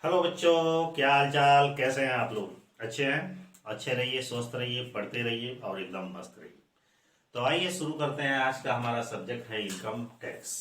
Hello बच्चों, क्या हाल चाल, कैसे हैं आप लोग? अच्छे हैं? अच्छे रहिए, स्वस्थ रहिए, पढ़ते रहिए और एकदम मस्त रहिए। तो आइए शुरू करते हैं। आज का हमारा सब्जेक्ट है इनकम टैक्स।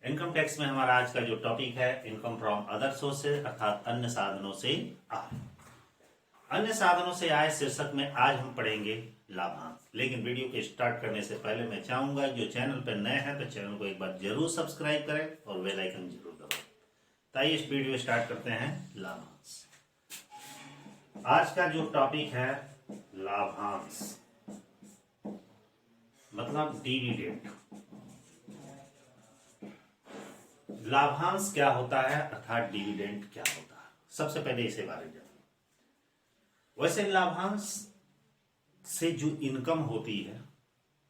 इनकम टैक्स में हमारा आज का जो टॉपिक है इनकम फ्रॉम अदर सोर्सेज, अर्थात अन्य साधनों से आय। अन्य साधनों से आय शीर्षक में आज हम पढ़ेंगे लाभांश। लेकिन वीडियो के स्टार्ट करने से पहले मैं चाहूंगा जो चैनल पर नए हैं तो चैनल को एक बार जरूर सब्सक्राइब करें और बेल आइकन जरूर दबाएं। आइए इस वीडियो स्टार्ट करते हैं। लाभांश। आज का जो टॉपिक है लाभांश मतलब डिविडेंड। लाभांश क्या होता है अर्थात डिविडेंड क्या होता है, सबसे पहले इसे बारे में जानिए। वैसे लाभांश से जो इनकम होती है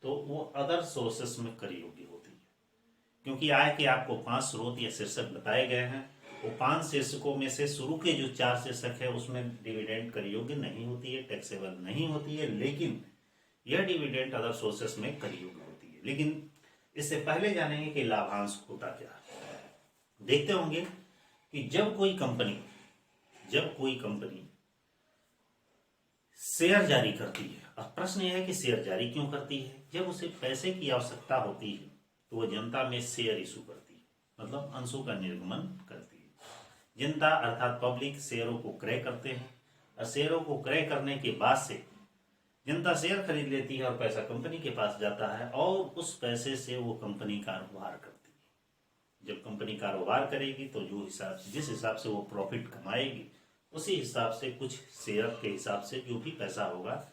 तो वो अदर सोर्सेस में कर योग्य होती है, क्योंकि आय के आपको 5 स्रोत या शीर्षक बताए गए हैं। वो 5 शीर्षकों में से शुरू के जो 4 शीर्षक है उसमें डिविडेंड कर योग्य नहीं होती है, टैक्सेबल नहीं होती है, लेकिन यह डिविडेंड अदर सोर्सेस में कर योग्य होती है। लेकिन इससे पहले जानेंगे कि लाभांश होता क्या है। देखते होंगे कि जब कोई कंपनी शेयर जारी करती है, अब प्रश्न यह है कि शेयर जारी क्यों करती है। जब उसे पैसे की आवश्यकता होती है तो वह जनता में शेयर इशू करती है, मतलब अंशों का निर्गमन करती है। जनता अर्थात पब्लिक शेयरों को क्रय करते हैं और शेयरों को क्रय करने के बाद से जनता शेयर खरीद लेती है और पैसा कंपनी के पास जाता है और उस पैसे से वो कंपनी कारोबार करती है। जब कंपनी कारोबार करेगी तो जिस हिसाब से वो प्रॉफिट कमाएगी उसी हिसाब से कुछ शेयर के हिसाब से जो भी पैसा होगा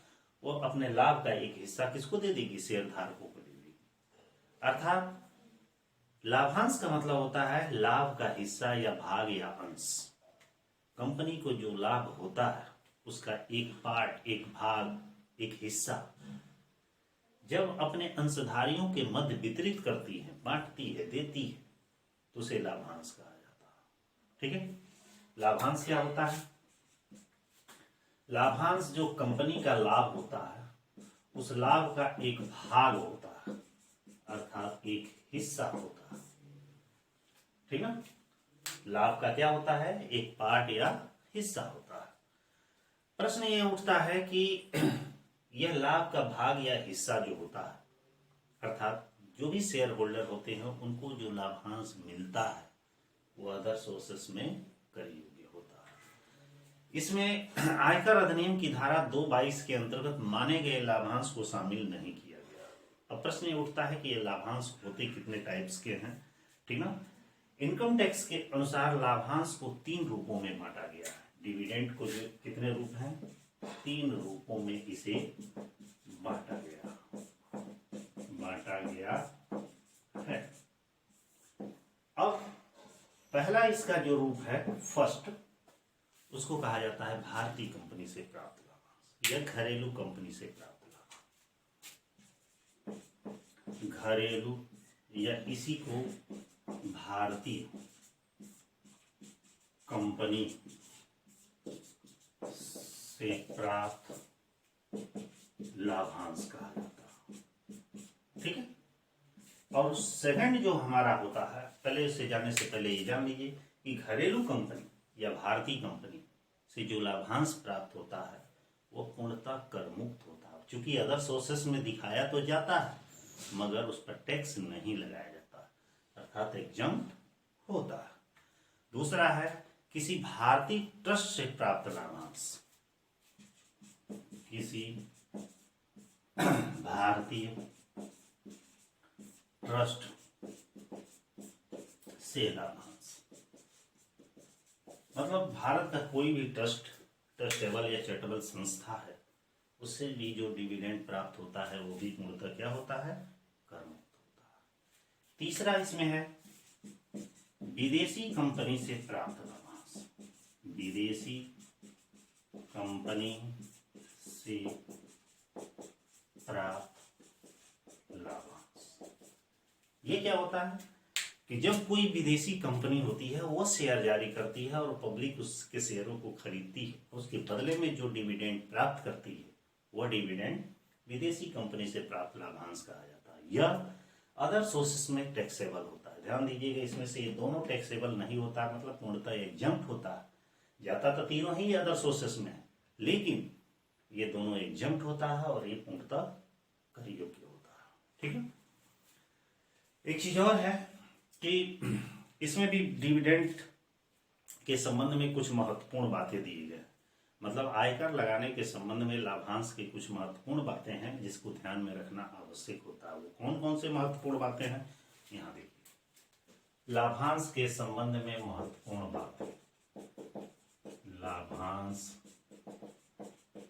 वो अपने लाभ का एक हिस्सा किसको दे देगी, शेयर धारकों को दे देगी। अर्थात लाभांश का मतलब होता है लाभ का हिस्सा या भाग या अंश। कंपनी को जो लाभ होता है उसका एक पार्ट, एक भाग, एक हिस्सा जब अपने अंशधारियों के मध्य वितरित करती है, बांटती है, देती है तो उसे लाभांश कहा जाता है। ठीक है, लाभांश क्या होता है? लाभांश जो कंपनी का लाभ होता है उस लाभ का एक भाग होता है, अर्थात एक हिस्सा होता है। ठीक है, लाभ का क्या होता है? एक पार्ट या हिस्सा होता है। प्रश्न ये उठता है कि यह लाभ का भाग या हिस्सा जो होता है, अर्थात जो भी शेयर होल्डर होते हैं उनको जो लाभांश मिलता है वो अदर सोर्सेस में कर योग्य होता है। इसमें आयकर अधिनियम की धारा 222 के अंतर्गत माने गए लाभांश को शामिल नहीं किया गया। अब प्रश्न ये उठता है कि ये लाभांश होते कितने टाइप्स के हैं। ठीक ना, इनकम टैक्स के अनुसार लाभांश को 3 रूपों में बांटा गया है। डिविडेंड को जो कितने रूप हैं? 3 रूपों में इसे बांटा गया है। अब पहला इसका जो रूप है फर्स्ट, उसको कहा जाता है भारतीय कंपनी से प्राप्त लाभांश या घरेलू कंपनी से प्राप्त लाभांश। घरेलू या इसी को भारतीय कंपनी से प्राप्त लाभांश कहा जाता है। ठीक है, और सेकंड जो हमारा होता है, पहले इसे जानने से पहले ये जान लीजिए कि घरेलू कंपनी या भारतीय कंपनी से जो लाभांश प्राप्त होता है वो पूर्णतः कर मुक्त होता है। चूंकि अदर सोर्सेस में दिखाया तो जाता है मगर उस पर टैक्स नहीं लगाया जाता, अर्थात एग्जम्प्ट होता है। दूसरा है किसी भारतीय ट्रस्ट से प्राप्त लाभांश। किसी भारतीय ट्रस्ट से लाभांश मतलब भारत का कोई भी ट्रस्टेबल या चैरिटेबल संस्था है उससे भी जो डिविडेंड प्राप्त होता है वो भी मूलतः क्या होता है? कर मुक्त होता है। तीसरा इसमें है विदेशी कंपनी से प्राप्त लाभांश। विदेशी कंपनी से प्राप्त लाभांश ये क्या होता है कि जब कोई विदेशी कंपनी होती है वो शेयर जारी करती है और पब्लिक उसके शेयरों को खरीदती है, उसके बदले में जो डिविडेंड प्राप्त करती है वह डिविडेंड विदेशी कंपनी से प्राप्त लाभांश कहा जाता है। यह अदर सोर्सेस में टैक्सेबल होता है। है। ध्यान दीजिएगा, इसमें से ये दोनों टैक्सेबल नहीं होता, मतलब पूर्णतः एग्जम्प्ट होता है। जाता तो तीनों ही अदर सोर्सेस में है, लेकिन ये दोनों एग्जम्प्ट होता है और ये पूर्णतः कर योग्य होता है। ठीक है। एक चीज और है कि इसमें भी डिविडेंड के संबंध में कुछ महत्वपूर्ण बातें दी गई, मतलब आयकर लगाने के संबंध में लाभांश की कुछ महत्वपूर्ण बातें हैं जिसको ध्यान में रखना आवश्यक होता है। वो कौन कौन से महत्वपूर्ण बातें हैं, यहाँ देखिए। लाभांश के संबंध में महत्वपूर्ण बातें, लाभांश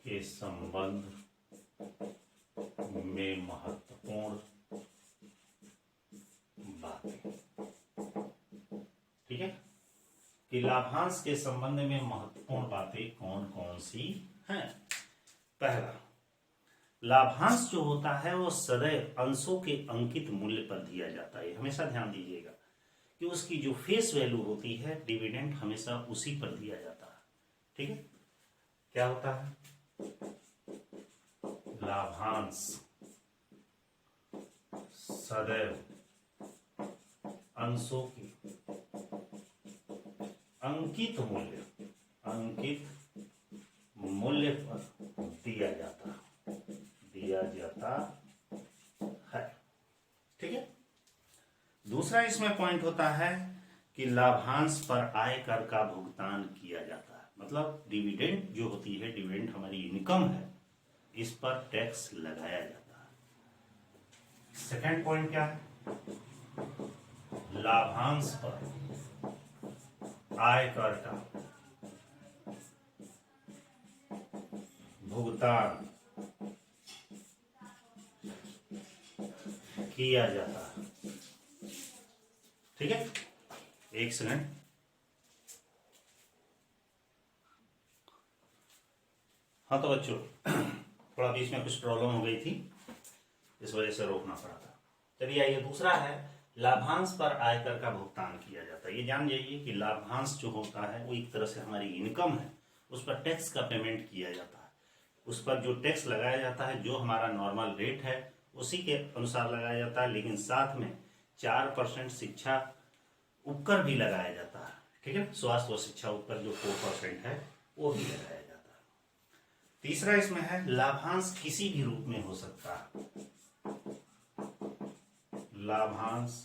के संबंध में महत्वपूर्ण बातें। ठीक है, कि लाभांश के संबंध में महत्वपूर्ण बातें कौन कौन सी हैं। पहला, लाभांश जो होता है वो सदैव अंशों के अंकित मूल्य पर दिया जाता है। हमेशा ध्यान दीजिएगा कि उसकी जो फेस वैल्यू होती है डिविडेंड हमेशा उसी पर दिया जाता है। ठीक है, क्या होता है, लाभांश सदैव अंशों के अंकित मूल्य पर दिया जाता है। ठीक है। दूसरा इसमें पॉइंट होता है कि लाभांश पर आयकर का भुगतान किया जाता है, मतलब डिविडेंड जो होती है, डिविडेंड हमारी इनकम है, इस पर टैक्स लगाया जाता है। सेकंड पॉइंट क्या है, लाभांश पर आयकर का भुगतान किया जाता है। ठीक है, एक सेकंड। हाँ तो बच्चों, थोड़ा बीच में कुछ प्रॉब्लम हो गई थी, इस वजह से रोकना पड़ा था। चलिए आइए, दूसरा है लाभांश पर आयकर का भुगतान किया जाता है। ये जान जाइए कि लाभांश जो होता है वो एक तरह से हमारी इनकम है, उस पर टैक्स का पेमेंट किया जाता है। उस पर जो टैक्स लगाया जाता है, जो हमारा नॉर्मल रेट है उसी के अनुसार लगाया जाता है, लेकिन साथ में 4% शिक्षा उपकर भी लगाया जाता है। ठीक है, स्वास्थ्य और शिक्षा उपकर जो 4% है वो भी लगाया जाता है। तीसरा इसमें है लाभांश किसी भी रूप में हो सकता है। लाभांश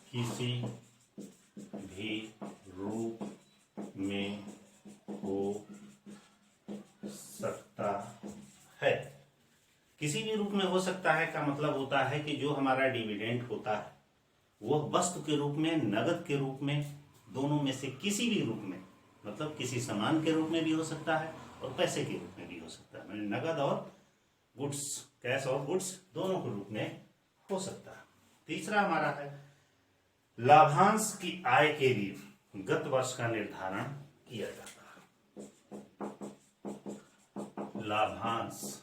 किसी भी रूप में हो सकता है। किसी भी रूप में हो सकता है का मतलब होता है कि जो हमारा डिविडेंड होता है वह वस्तु के रूप में, नगद के रूप में, दोनों में से किसी भी रूप में, मतलब किसी सामान के रूप में भी हो सकता है और पैसे के रूप में भी हो सकता है, मतलब नगद और गुड्स, कैश और गुड्स दोनों के रूप में हो सकता है। तीसरा हमारा है लाभांश की आय के लिए गत वर्ष का निर्धारण किया जाता है। लाभांश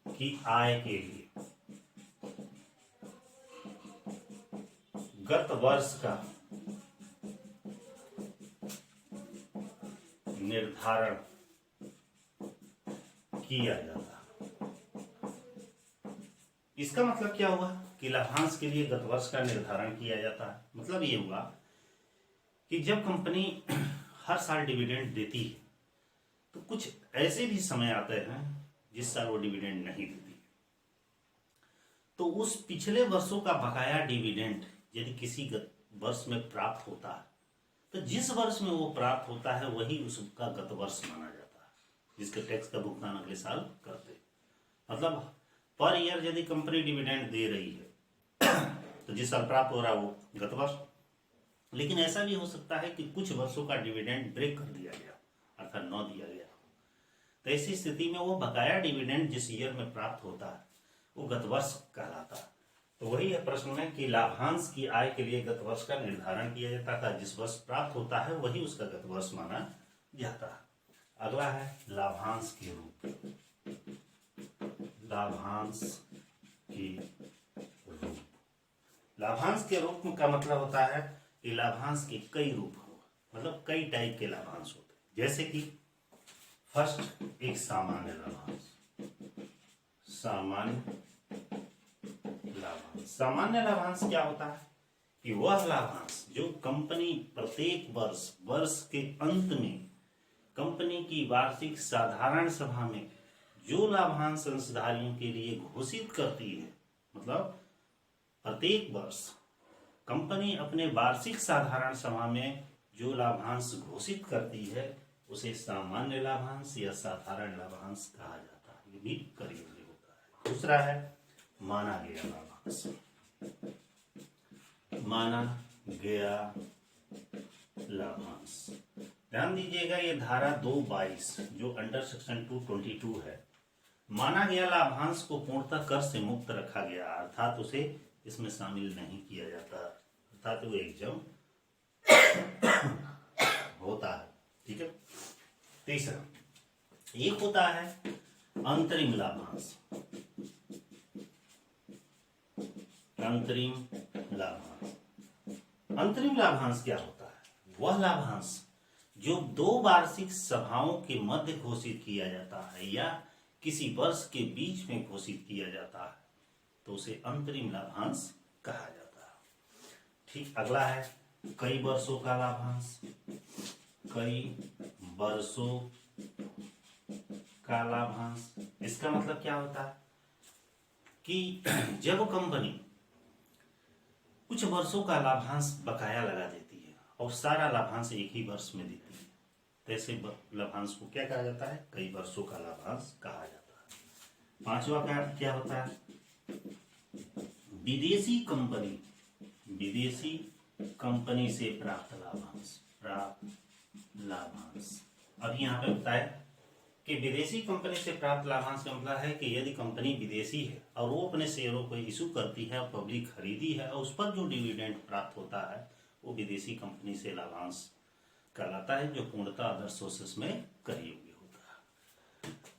की आय के लिए गत वर्ष का निर्धारण किया जाता है। इसका मतलब क्या हुआ कि लाभांश के लिए गत वर्ष का निर्धारण किया जाता है, मतलब ये हुआ कि जब कंपनी हर साल डिविडेंड देती है तो कुछ ऐसे भी समय आते हैं जिस साल वो डिविडेंड नहीं देती, तो उस पिछले वर्षों का बकाया डिविडेंड यदि किसी वर्ष में प्राप्त होता है तो जिस वर्ष में वो प्राप्त होता है वही उसका गत वर्ष माना जाता है, जिसके टैक्स का भुगतान अगले साल करते। मतलब पर ईयर यदि कंपनी डिविडेंड दे रही है तो जिस साल प्राप्त हो रहा है वो गत वर्ष। लेकिन ऐसा भी हो सकता है कि कुछ वर्षों का डिविडेंड ब्रेक कर दिया गया, अर्थात न दिया गया, तो ऐसी स्थिति में वो बकाया डिविडेंड जिस ईयर में प्राप्त होता है वो गत वर्ष कहलाता है। तो वही है प्रश्न में कि लाभांश की आय के लिए गत वर्ष का निर्धारण किया जाता था, जिस वर्ष प्राप्त होता है वही उसका गत वर्ष माना जाता है। अगला है लाभांश के रूप। लाभांश के रूप, लाभांश के रूप का मतलब होता है कि लाभांश के कई रूप हो, मतलब कई टाइप के लाभांश होते हैं। जैसे कि फर्स्ट, एक सामान्य लाभांश। सामान्य लाभांश। सामान्य लाभांश क्या होता है कि वह लाभांश जो कंपनी प्रत्येक वर्ष के अंत में कंपनी की वार्षिक साधारण सभा में जो लाभांश अंशधारियों के लिए घोषित करती है, मतलब प्रत्येक वर्ष कंपनी अपने वार्षिक साधारण सभा में जो लाभांश घोषित करती है उसे सामान्य लाभांश या साधारण लाभांश कहा जाता है। ये भी कर योग्य होता है। दूसरा है माना गया लाभांश। माना गया लाभांश, ध्यान दीजिएगा, ये धारा 222 जो अंडर सेक्शन 222 है, माना गया लाभांश को पूर्णतः कर से मुक्त रखा गया, अर्थात उसे इसमें शामिल नहीं किया जाता, अर्थात वो एग्जाम होता है। ठीक है। तीसरा एक होता है अंतरिम लाभांश। अंतरिम लाभांश, अंतरिम लाभांश क्या होता है? वह लाभांश जो 2 वार्षिक सभाओं के मध्य घोषित किया जाता है या किसी वर्ष के बीच में घोषित किया जाता है तो उसे अंतरिम लाभांश कहा जाता है। ठीक। अगला है कई वर्षों का लाभांश। कई वर्षों का लाभांश, इसका मतलब क्या होता है कि जब कंपनी कुछ वर्षों का लाभांश बकाया लगा देती है और सारा लाभांश एक ही वर्ष में देती है, तो ऐसे लाभांश को क्या कहा जाता है? कई वर्षों का लाभांश कहा जाता है। पांचवा क्या होता है? विदेशी कंपनी से प्राप्त लाभांश। अब यहाँ पे बताया कि विदेशी कंपनी से प्राप्त लाभांश का मतलब है कि यदि कंपनी विदेशी है और वो अपने शेयरों को इशू करती है और पब्लिक खरीदी है और उस पर जो डिविडेंड प्राप्त होता है वो विदेशी कंपनी से लाभांश कहलाता है, जो पूर्णतः अदर सोर्सेस में कर योग्य होता है।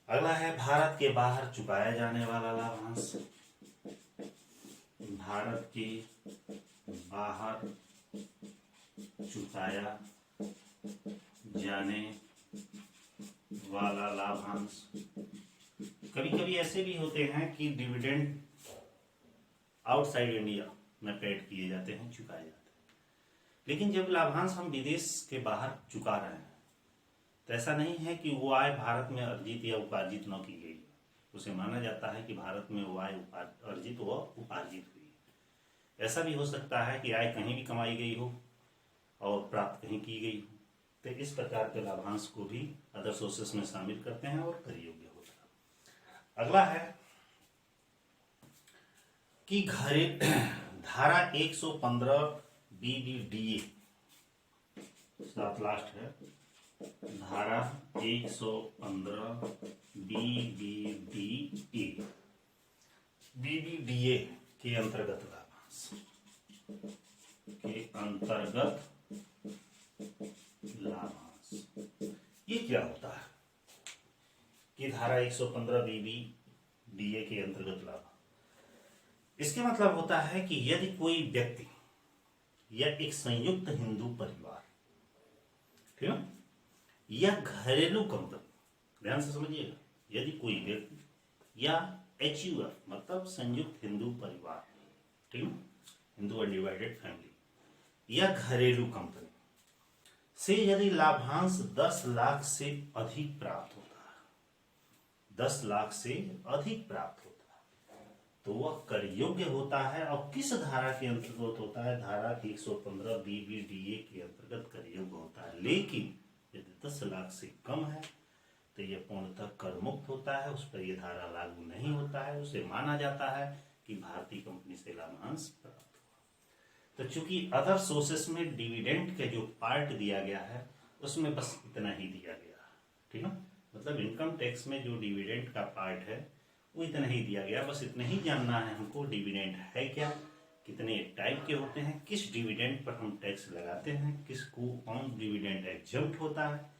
अगला है भारत के बाहर चुकाया जाने वाला लाभांश। भारत के बाहर चुकाया जाने वाला लाभांश। कभी कभी ऐसे भी होते हैं कि डिविडेंड आउटसाइड इंडिया में पेड किए जाते हैं, चुकाए जाते हैं, लेकिन जब लाभांश हम विदेश के बाहर चुका रहे हैं तो ऐसा नहीं है कि वो आय भारत में अर्जित या उपार्जित न की गई, उसे माना जाता है कि भारत में वो आय अर्जित व उपार्जित हुई। ऐसा भी हो सकता है कि आय कहीं भी कमाई गई हो और प्राप्त कहीं की गई हो, तो इस प्रकार के लाभांश को भी अदर सोर्सेस में शामिल करते हैं और कर योग्य होता है। अगला है कि धारा 115 BBDA, साथ लास्ट है धारा 115 BBDA के अंतर्गत लाभांश ये क्या होता है कि धारा 115 BBDA के अंतर्गत लाभांश, इसके मतलब होता है कि यदि कोई व्यक्ति या एक संयुक्त हिंदू परिवार, ठीक है, या घरेलू कंपनी, ध्यान से समझिएगा, यदि कोई व्यक्ति या HUF मतलब संयुक्त हिंदू परिवार, ठीक है, हिंदू अनडिवाइडेड फैमिली, या घरेलू कंपनी से यदि लाभांश 10 लाख से अधिक प्राप्त होता है, 10 लाख से अधिक प्राप्त होता है, तो वह कर योग्य होता है। और किस धारा के अंतर्गत होता है? धारा 115 BBDA के अंतर्गत कर योग्य होता है। लेकिन यदि 10 लाख से कम है तो यह पूर्णतः कर मुक्त होता है, उस पर यह धारा लागू नहीं होता है, उसे माना जाता है कि भारतीय कंपनी से लाभांश प्राप्त हुआ। तो चूंकि अदर सोर्सेस में डिविडेंड का जो पार्ट दिया गया है उसमें बस इतना ही दिया गया, ठीक है, मतलब इनकम टैक्स में जो डिविडेंड का पार्ट है वो इतना ही दिया गया, बस इतना ही जानना है हमको डिविडेंड है क्या, कितने टाइप के होते हैं, किस डिविडेंड पर हम टैक्स लगाते हैं, किसको कौन डिविडेंड एग्जम्प्ट होता है,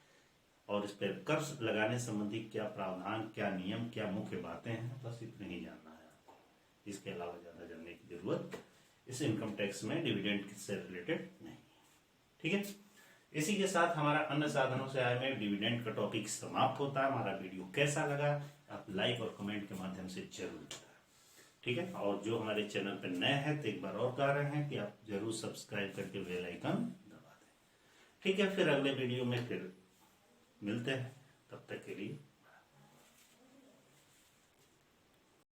और इस पर कर लगाने संबंधी क्या प्रावधान, क्या नियम, क्या मुख्य बातें हैं, बस इतना ही जानना है आपको। इसके अलावा ज्यादा जानने की जरूरत इस इनकम टैक्स में डिविडेंड से रिलेटेड नहीं। ठीक है, इसी के साथ हमारा अन्य साधनों से आय में डिविडेंड का टॉपिक समाप्त होता है। हमारा वीडियो कैसा लगा आप लाइक और कमेंट के माध्यम से जरूर बताएं। ठीक है। और जो हमारे चैनल पर नए हैं तो एक बार और कह रहे हैं कि आप जरूर सब्सक्राइब करके बेल आइकन दबा दें। ठीक है, फिर अगले वीडियो में फिर मिलते हैं, तब तक के लिए